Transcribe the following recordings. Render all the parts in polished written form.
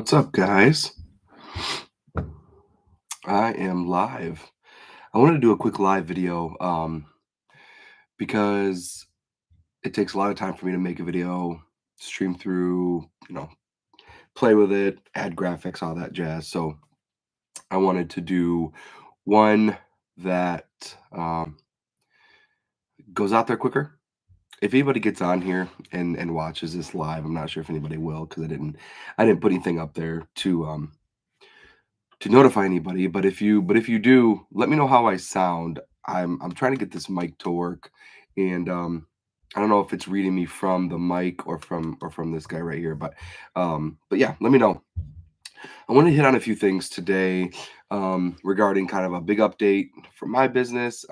What's up, guys? I am live. I wanted to do a quick live video because it takes a lot of time for me to make a video, stream through, play with it, add graphics, all that jazz. So I wanted to do one that goes out there quicker. If anybody gets on here and watches this live, I'm not sure if anybody will because I didn't put anything up there to notify anybody, but if you do, let me know how I sound. I'm trying to get this mic to work, and I don't know if it's reading me from the mic or from this guy right here, but yeah, let me know. I want to hit on a few things today regarding kind of a big update for my business.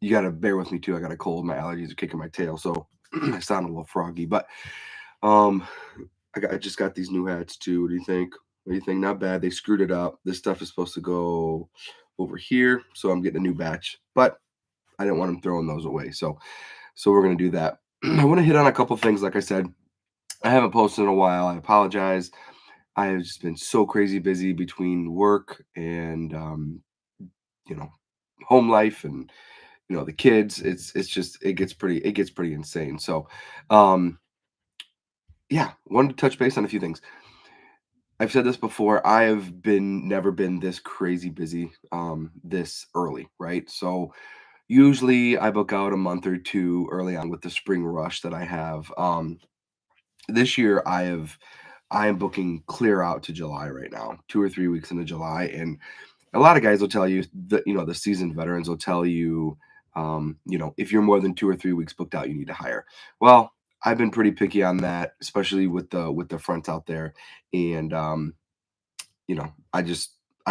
You got to bear with me too. I got a cold. My allergies are kicking my tail, so I sound a little froggy. But um, I just got these new hats too. What do you think? What do you think? Not bad. They screwed it up. This stuff is supposed to go over here, so I'm getting a new batch. But I didn't want them throwing those away, so we're gonna do that. I want to hit on a couple things. Like I said, I haven't posted in a while. I apologize. I have just been so crazy busy between work and you know home life and the kids. It's just it gets pretty insane. So um, yeah, wanted to touch base on a few things. I've said this before. I have been never been this crazy busy, this early, right? So usually I book out a month or two early on with the spring rush that I have. This year I am booking clear out to July right now, 2 or 3 weeks into July, and a lot of guys will tell you that the seasoned veterans will tell you, if you're more than 2 or 3 weeks booked out, you need to hire. Well, I've been pretty picky on that, especially with the front out there, and I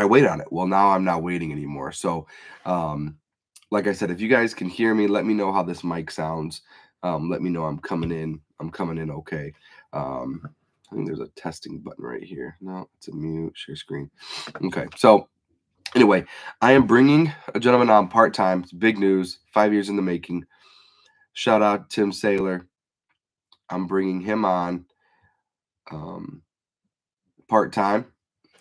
wait on it. Well, now I'm not waiting anymore. So, um, like I said, if you guys can hear me, let me know how this mic sounds. Let me know I'm coming in. I'm coming in okay. Um, I think there's a testing button right here. No, it's a mute. Share screen. Okay. So anyway, I am bringing a gentleman on part time. It's big news. 5 years in the making. Shout out Tim Saylor. I'm bringing him on. Um, part time.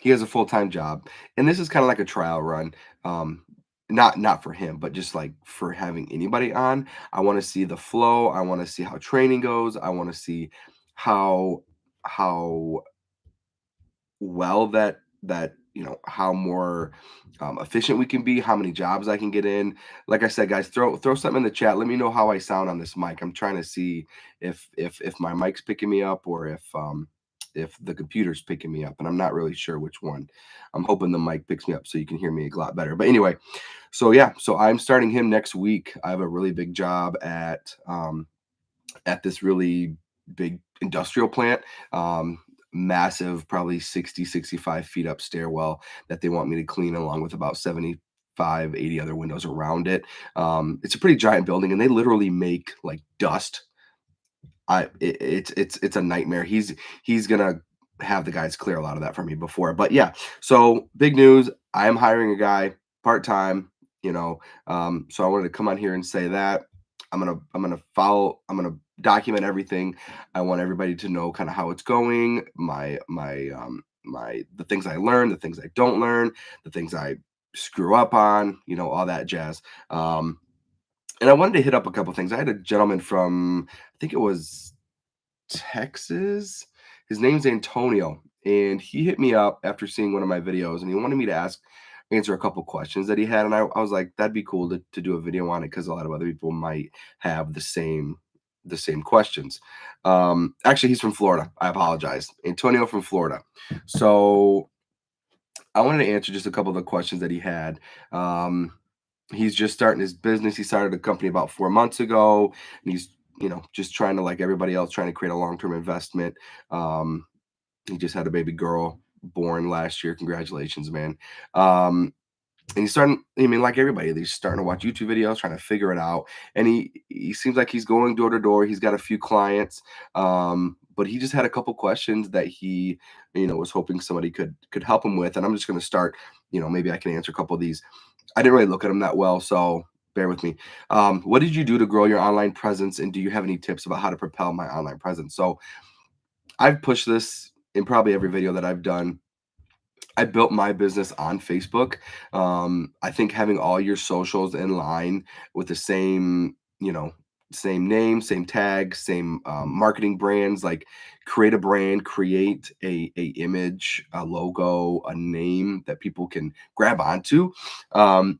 He has a full time job, and this is kind of like a trial run. Um, not for him, but just like for having anybody on. I want to see the flow. I want to see how training goes. I want to see how how well how more efficient we can be, how many jobs I can get in. Like I said, guys, throw something in the chat. Let me know how I sound on this mic. I'm trying to see if my mic's picking me up or if the computer's picking me up, and I'm not really sure which one. I'm hoping the mic picks me up so you can hear me a lot better. But anyway, so yeah, so I'm starting him next week. I have a really big job at this really big industrial plant. Massive, probably 60, 65 feet up stairwell that they want me to clean, along with about 75, 80 other windows around it. It's a pretty giant building, and they literally make like dust. It's a nightmare. He's gonna have the guys clear a lot of that for me before. But yeah, so big news. I am hiring a guy part time. So I wanted to come on here and say that I'm gonna document everything. I want everybody to know kind of how it's going, my the things I learn, the things I don't learn, the things I screw up on, all that jazz. And I wanted to hit up a couple things. I had a gentleman from, I think it was Texas. His name's Antonio, and he hit me up after seeing one of my videos, and he wanted me to answer a couple questions that he had, and I was like, that'd be cool to do a video on it because a lot of other people might have the same questions. Actually, he's from Florida. I apologize, Antonio from Florida. So I wanted to answer just a couple of the questions that he had. Um, he's just starting his business. He started a company about 4 months ago, and he's just trying to, like everybody else, trying to create a long-term investment. Um, he just had a baby girl born last year. Congratulations, man. And he's starting, I mean, like everybody, he's starting to watch YouTube videos, trying to figure it out. And he seems like he's going door to door. He's got a few clients, but he just had a couple questions that he was hoping somebody could help him with. And I'm just going to start. Maybe I can answer a couple of these. I didn't really look at them that well, so bear with me. What did you do to grow your online presence, and do you have any tips about how to propel my online presence? So I've pushed this in probably every video that I've done, I built my business on Facebook. I think having all your socials in line with the same, same name, same tag, same marketing brands, like create a brand, create a image, a logo, a name that people can grab onto. Um,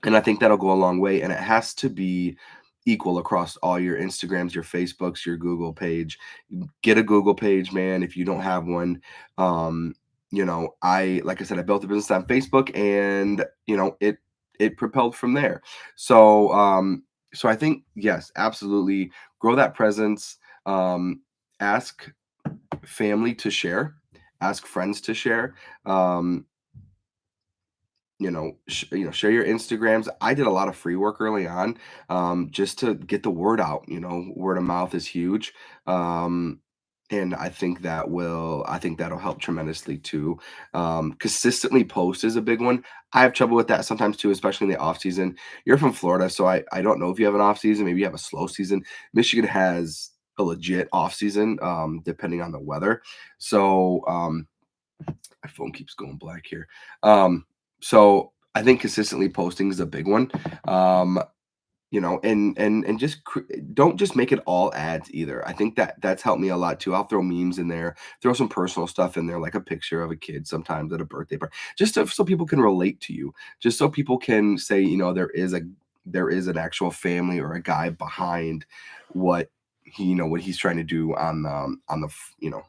and I think that'll go a long way, and it has to be equal across all your Instagrams, your Facebooks, your Google page. Get a Google page, man, if you don't have one. Um, I like I said, I built a business on Facebook and, it propelled from there. So, so I think yes, absolutely grow that presence. Ask family to share, ask friends to share. Um, share your Instagrams. I did a lot of free work early on, just to get the word out. Word of mouth is huge. um, and I think that'll help tremendously too. Consistently post is a big one. I have trouble with that sometimes too, especially in the off season. You're from Florida, so I don't know if you have an off season. Maybe you have a slow season. Michigan has a legit off season, depending on the weather. So, my phone keeps going black here. So I think consistently posting is a big one. Um, and just don't just make it all ads either. I think that's helped me a lot too. I'll throw memes in there, throw some personal stuff in there, like a picture of a kid sometimes at a birthday party, just so people can relate to you, just so people can say, there is an actual family or a guy behind what what he's trying to do on the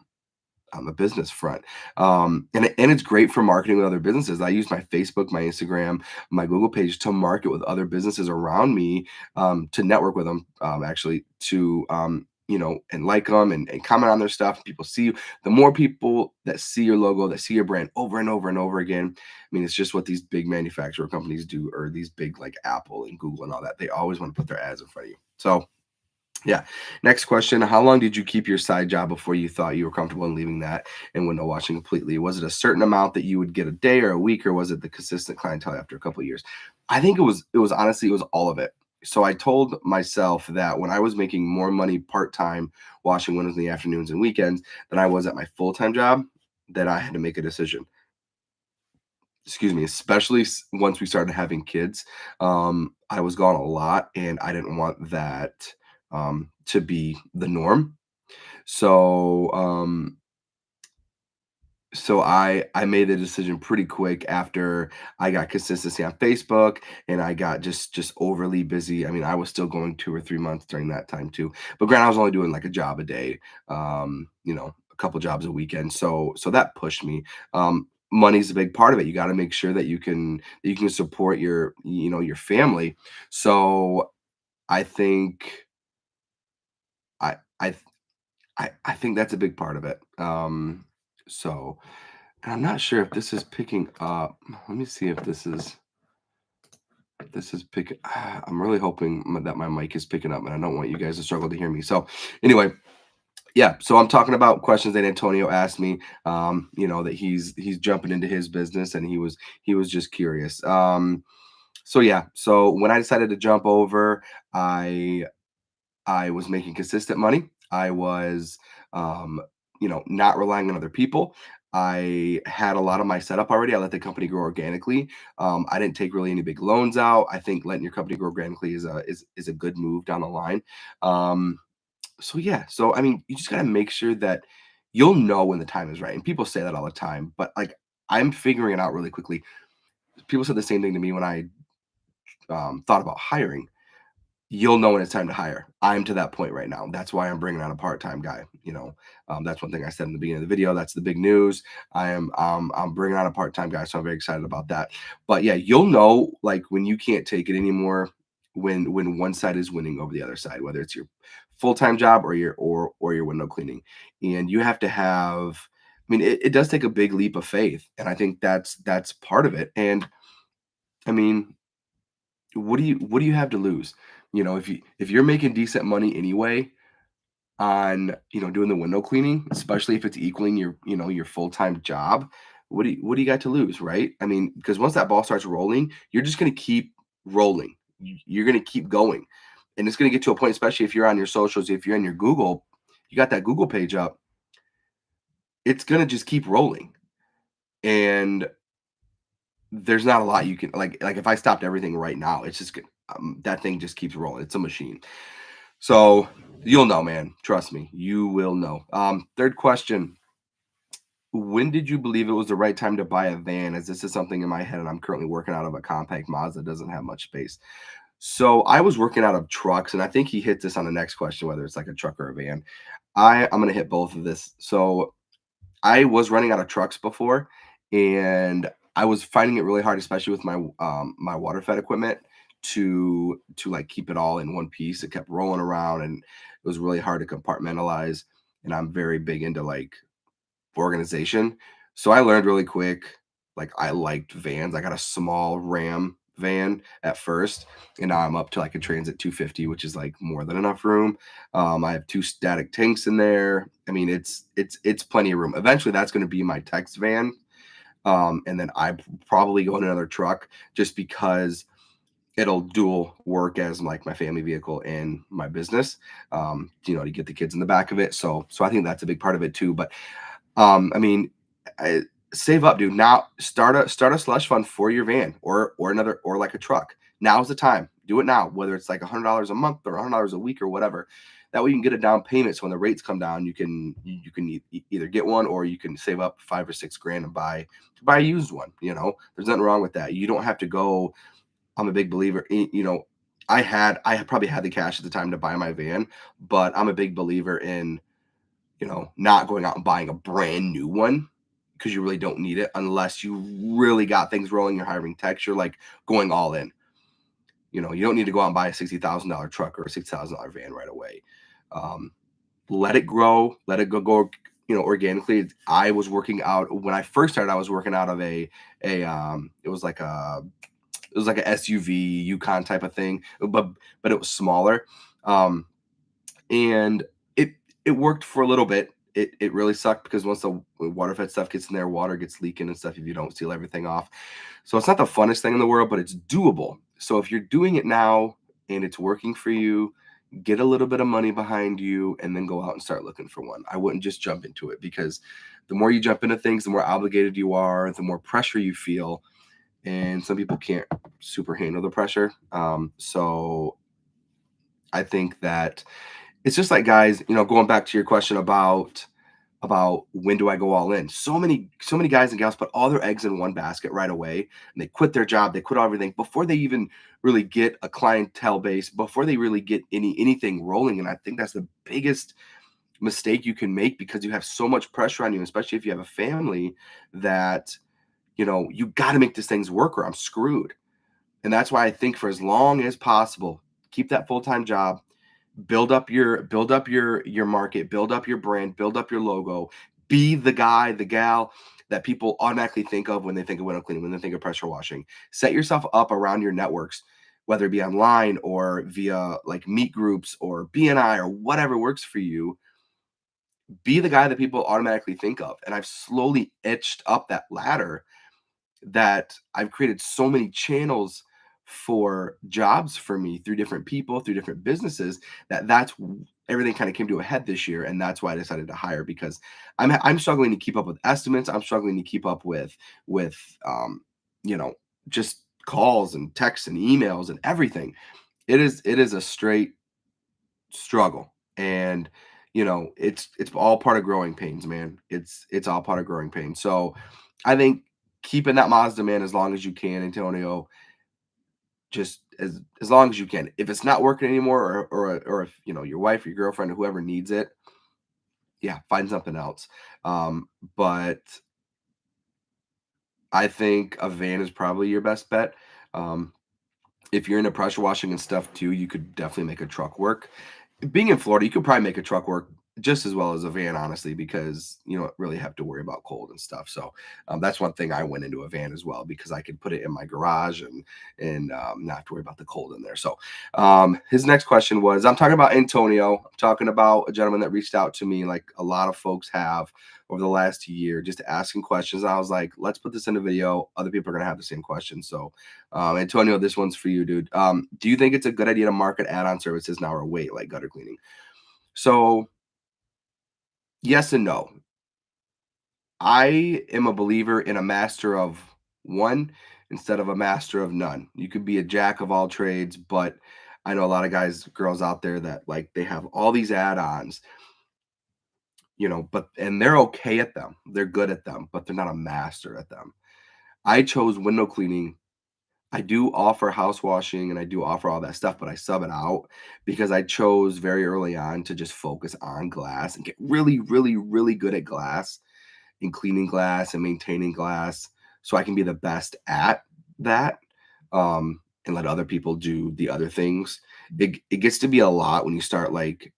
on the business front. And it's great for marketing with other businesses. I use my Facebook, my Instagram, my Google page to market with other businesses around me, to network with them, actually, to, and like them and comment on their stuff. People see you. The more people that see your logo, that see your brand over and over and over again. I mean, it's just what these big manufacturer companies do, or these big like Apple and Google and all that. They always want to put their ads in front of you. So, yeah. Next question. How long did you keep your side job before you thought you were comfortable in leaving that and window watching completely? Was it a certain amount that you would get a day or a week, or was it the consistent clientele after a couple of years? I think it was honestly, it was all of it. So I told myself that when I was making more money part-time washing windows in the afternoons and weekends than I was at my full-time job, that I had to make a decision. Excuse me, especially once we started having kids. I was gone a lot and I didn't want that, to be the norm. So, so I made the decision pretty quick after I got consistency on Facebook and I got just overly busy. I mean, I was still going 2 or 3 months during that time too. But granted, I was only doing like a job a day, a couple jobs a weekend. So that pushed me. Money's a big part of it. You got to make sure that you can support your family. So I think I I I think that's a big part of it. So and I'm not sure if this is picking up. Let me see if this is picking. I'm really hoping that my mic is picking up, and I don't want you guys to struggle to hear me. So, anyway, yeah. So I'm talking about questions that Antonio asked me. That he's jumping into his business, and he was just curious. So yeah. So when I decided to jump over, I I was making consistent money. I was, not relying on other people. I had a lot of my setup already. I let the company grow organically. I didn't take really any big loans out. I think letting your company grow organically is a good move down the line. Um, so yeah. So I mean, you just gotta make sure that you'll know when the time is right. And people say that all the time, but like I'm figuring it out really quickly. People said the same thing to me when I thought about hiring. You'll know when it's time to hire. I'm to that point right now. That's why I'm bringing on a part-time guy. That's one thing I said in the beginning of the video. That's the big news. I'm bringing on a part-time guy, so I'm very excited about that. But yeah, you'll know like when you can't take it anymore, when one side is winning over the other side, whether it's your full-time job or your window cleaning, and you have to have. I mean, it does take a big leap of faith, and I think that's part of it. And I mean, what do you have to lose? If you're making decent money anyway on, doing the window cleaning, especially if it's equaling your full-time job, what do you got to lose, right? I mean, because once that ball starts rolling, you're just going to keep rolling. You're going to keep going. And it's going to get to a point, especially if you're on your socials, if you're on your Google, you got that Google page up. it's gonna just keep rolling. And there's not a lot you can like if I stopped everything right now, it's just that thing just keeps rolling. It's a machine. So you'll know, man. Trust me, you will know. Third question: when did you believe it was the right time to buy a van? As this is something in my head, and I'm currently working out of a compact Mazda that doesn't have much space. So I was working out of trucks, and I think he hit this on the next question, whether it's like a truck or a van. I'm gonna hit both of this. So I was running out of trucks before, and I was finding it really hard, especially with my water fed equipment, to like keep it all in one piece. It kept rolling around, and it was really hard to compartmentalize. And I'm very big into like organization. So I learned really quick, like I liked vans. I got a small Ram van at first, and now I'm up to like a Transit 250, which is like more than enough room. I have two static tanks in there. I mean, it's plenty of room. Eventually, that's going to be my text van, and then probably go in another truck just because it'll dual work as like my family vehicle and my business. To get the kids in the back of it. So I think that's a big part of it too. But I mean, I, save up, dude. Now start a slush fund for your van or another or like a truck. Now's the time. Do it now, whether it's like $100 a month or $100 a week or whatever. That way you can get a down payment. So when the rates come down, you can either get one or you can save up 5 or 6 grand and buy a used one. There's nothing wrong with that. You don't have to go. I'm a big believer. I had probably had the cash at the time to buy my van, but I'm a big believer in not going out and buying a brand new one because you really don't need it unless you really got things rolling. You're hiring techs. You're like going all in. You don't need to go out and buy a $60,000 truck or a $6,000 van right away. Um, Let it grow. Let it go. Organically. I was working out when I first started. I was working out of it was like a SUV Yukon type of thing, but it was smaller. Um, and it worked for a little bit. It really sucked because once the water fed stuff gets in there, water gets leaking and stuff if you don't seal everything off. So it's not the funnest thing in the world, but it's doable. So if you're doing it now and it's working for you, get a little bit of money behind you and then go out and start looking for one. I wouldn't just jump into it because the more you jump into things, the more obligated you are, the more pressure you feel. And some people can't super handle the pressure. So I think that it's just like guys, going back to your question about when do I go all in? So many guys and gals put all their eggs in one basket right away, and they quit their job, they quit everything before they even really get a clientele base, before they really get anything rolling. And I think that's the biggest mistake you can make because you have so much pressure on you, especially if you have a family that you got to make these things work or I'm screwed. And that's why I think for as long as possible, keep that full-time job, build up your market, build up your brand, build up your logo, be the guy, the gal that people automatically think of when they think of window cleaning, when they think of pressure washing. Set yourself up around your networks, whether it be online or via like meet groups or BNI or whatever works for you. Be the guy that people automatically think of. And I've slowly etched up that ladder that I've created so many channels for jobs for me through different people, through different businesses, everything kind of came to a head this year, and that's why I decided to hire because I'm struggling to keep up with estimates. I'm struggling to keep up with you know just calls and texts and emails and everything. It is a straight struggle, and it's all part of growing pains, man. It's all part of growing pains. So I think keeping that Mazda, man, as long as you can, Antonio, just as long as you can. If it's not working anymore, or if your wife or your girlfriend or whoever needs it, yeah, find something else. But I think a van is probably your best bet. Um, if you're into pressure washing and stuff too, you could definitely make a truck work. Being in Florida, you could probably make a truck work just as well as a van, honestly, because you don't really have to worry about cold and stuff. So that's one thing I went into a van as well because I could put it in my garage and not have to worry about the cold in there. So his next question was, I'm talking about Antonio. I'm talking about a gentleman that reached out to me, like a lot of folks have over the last year, just asking questions. I was like, let's put this in a video. Other people are gonna have the same questions. So Antonio, this one's for you, dude. Do you think it's a good idea to market add-on services now or wait, like gutter cleaning? So yes and no. I am a believer in a master of one instead of a master of none. You could be a jack of all trades, but I know a lot of guys, girls out there that like they have all these add-ons, but and they're okay at them. They're good at them, but they're not a master at them. I chose window cleaning. I do offer house washing and I do offer all that stuff, but I sub it out because I chose very early on to just focus on glass and get really, really, really good at glass and cleaning glass and maintaining glass so I can be the best at that, and let other people do the other things. It gets to be a lot when you start like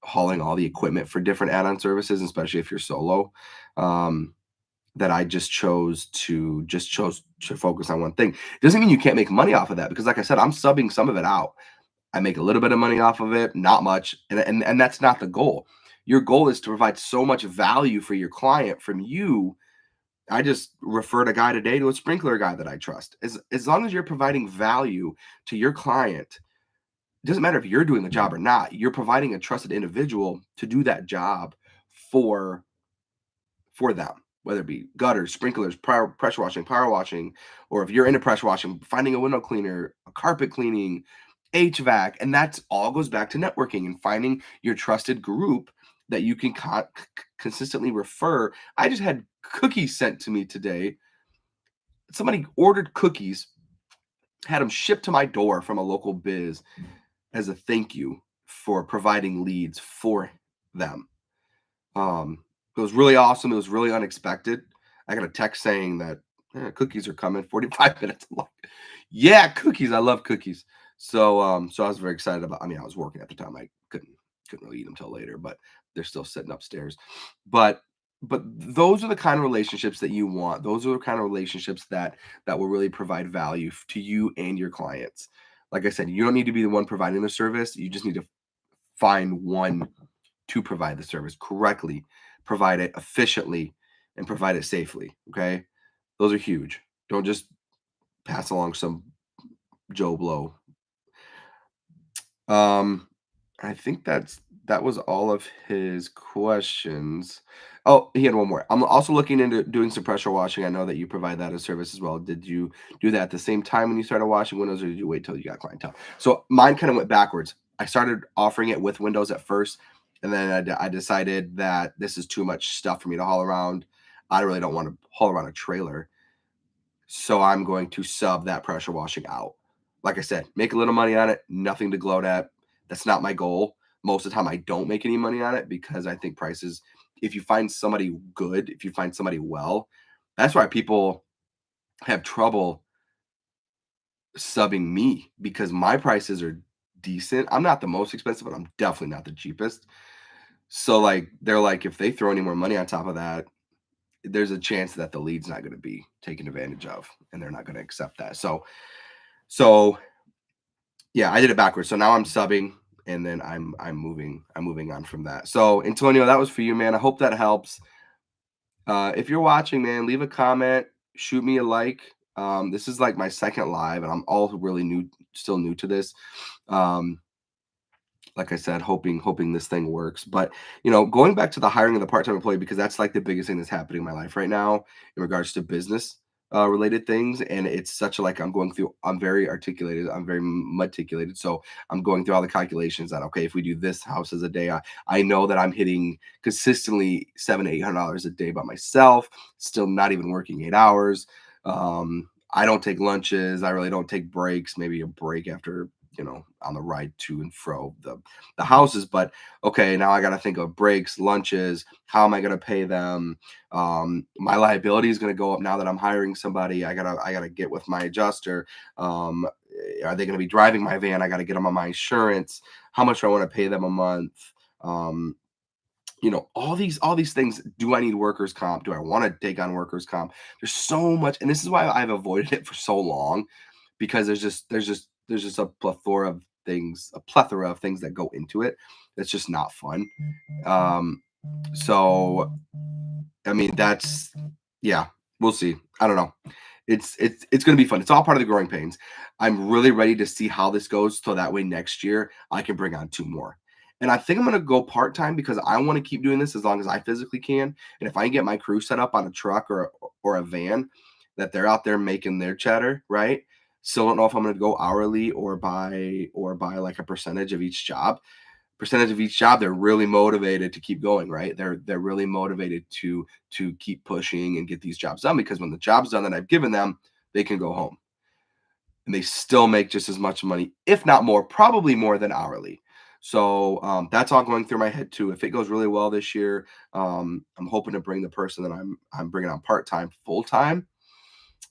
hauling all the equipment for different add-on services, especially if you're solo. Um, that I just chose to focus on one thing. Doesn't mean you can't make money off of that because like I said, I'm subbing some of it out. I make a little bit of money off of it, not much, and that's not the goal. Your goal is to provide so much value for your client from you. I just referred a guy today to a sprinkler guy that I trust. As long as you're providing value to your client, it doesn't matter if you're doing the job or not. You're providing a trusted individual to do that job for for them, whether it be gutters, sprinklers, pressure washing, power washing, or if you're into pressure washing, finding a window cleaner, a carpet cleaning, HVAC, and that's all goes back to networking and finding your trusted group that you can consistently refer. I just had cookies sent to me today. Somebody ordered cookies, had them shipped to my door from a local biz as a thank you for providing leads for them. It was really awesome. It was really unexpected. I got a text saying that cookies are coming 45 minutes. I'm like, yeah, cookies. I love cookies. So I was very excited about. I mean, I was working at the time. I couldn't really eat them till later, but they're still sitting upstairs. But but those are the kind of relationships that you want. Those are the kind of relationships that will really provide value to you and your clients. Like I said, you don't need to be the one providing the service. You just need to find one to provide the service correctly, provide it efficiently, and provide it safely. Okay. Those are huge. Don't just pass along some Joe Blow. Um, I think that was all of his questions. Oh, he had one more. I'm also looking into doing some pressure washing. I know that you provide that as service as well. Did you do that at the same time when you started washing windows, or did you wait till you got clientele? So mine kind of went backwards. I started offering it with windows at first, and then I decided that this is too much stuff for me to haul around. I really don't want to haul around a trailer. So I'm going to sub that pressure washing out. Like I said, make a little money on it, nothing to gloat at. That's not my goal. Most of the time, I don't make any money on it because I think prices, if you find somebody good, if you find somebody well, that's why people have trouble subbing me because my prices are decent. I'm not the most expensive, but I'm definitely not the cheapest. So, like, they're like, if they throw any more money on top of that, there's a chance that the lead's not going to be taken advantage of and they're not going to accept that. So yeah, I did it backwards. So now I'm subbing and then I'm moving on from that. So Antonio, that was for you, man. I hope that helps. If you're watching, man, leave a comment, shoot me a like. This is like my second live and I'm all really new, still new to this. Um, like I said, hoping this thing works. But going back to the hiring of the part-time employee because that's like the biggest thing that's happening in my life right now in regards to business related things. And it's such a like I'm very articulated, I'm very meticulated. So I'm going through all the calculations that okay, if we do this houses a day, I know that I'm hitting consistently $700-800 a day by myself, still not even working 8 hours. I don't take lunches, I really don't take breaks, maybe a break after on the ride to and fro the houses. But okay, now I got to think of breaks, lunches. How am I going to pay them? My liability is going to go up now that I'm hiring somebody. I gotta get with my adjuster. Are they going to be driving my van? I got to get them on my insurance. How much do I want to pay them a month? Um, all these things. Do I need workers comp? Do I want to take on workers comp? There's so much, and this is why I've avoided it for so long because there's just a plethora of things that go into it. That's just not fun. Um, so I mean, yeah, we'll see. I don't know. It's going to be fun. It's all part of the growing pains. I'm really ready to see how this goes, so that way next year I can bring on two more. And I think I'm gonna go part-time because I wanna keep doing this as long as I physically can, and if I can get my crew set up on a truck or a van, that they're out there making their cheddar, right? Still don't know if I'm gonna go hourly or by, like, a percentage of each job. Percentage of each job, they're really motivated to keep going, right? They're really motivated to keep pushing and get these jobs done because when the job's done that I've given them, they can go home and they still make just as much money, if not more, probably more than hourly. So that's all going through my head too. If it goes really well this year, I'm hoping to bring the person that I'm bringing on part time, full time,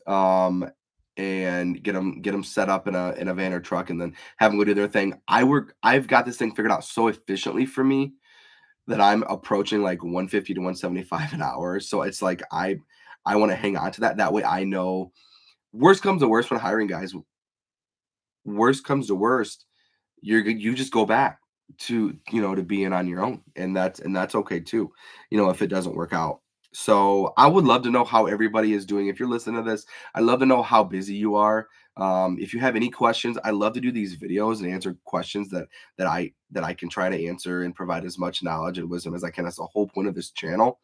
um, and get them set up in a van or truck, and then have them go do their thing. I've got this thing figured out so efficiently for me that I'm approaching like 150 to 175 an hour. So it's like I want to hang on to that. That way I know worst comes to worst when hiring guys, worst comes to worst, you just go back to being on your own, and that's okay too, if it doesn't work out. So I would love to know how everybody is doing. If you're listening to this, I'd love to know how busy you are. If you have any questions, I love to do these videos and answer questions that I can try to answer and provide as much knowledge and wisdom as I can. That's the whole point of this channel.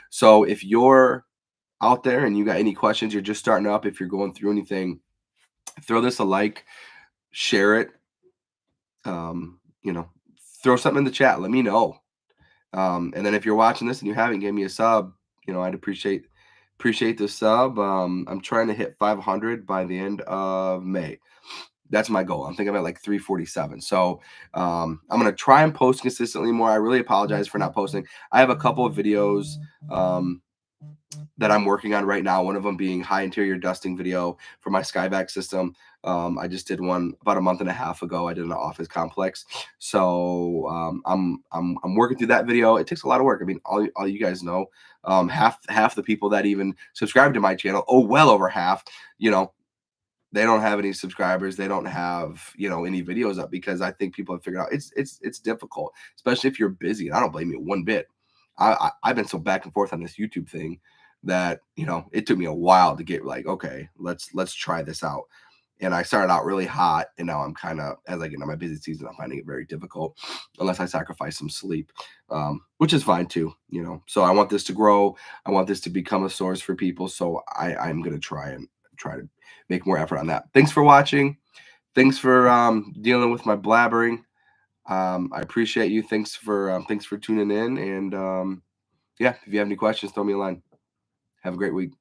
So if you're out there and you got any questions, you're just starting up, if you're going through anything, throw this a like, share it, um, you know, throw something in the chat. Let me know. And then if you're watching this and you haven't given me a sub, I'd appreciate the sub. I'm trying to hit 500 by the end of May. That's my goal. I'm thinking about like 347. So I'm gonna try and post consistently more. I really apologize for not posting. I have a couple of videos. Um, that I'm working on right now. One of them being high interior dusting video for my Skyvac system. I just did one about a month and a half ago. I did an office complex, so I'm working through that video. It takes a lot of work. I mean, all you guys know, half the people that even subscribe to my channel, oh, well over half, you know, they don't have any subscribers. They don't have, any videos up because I think people have figured out it's difficult, especially if you're busy. And I don't blame you one bit. I've been so back and forth on this YouTube thing that it took me a while to get like, okay, let's try this out. And I started out really hot, and now I'm kind of, as I get into my busy season, I'm finding it very difficult unless I sacrifice some sleep, which is fine too. So I want this to grow. I want this to become a source for people. So I'm gonna try to make more effort on that. Thanks for watching. Thanks for dealing with my blabbering. I appreciate you. Thanks for tuning in. And yeah, if you have any questions, throw me a line. Have a great week.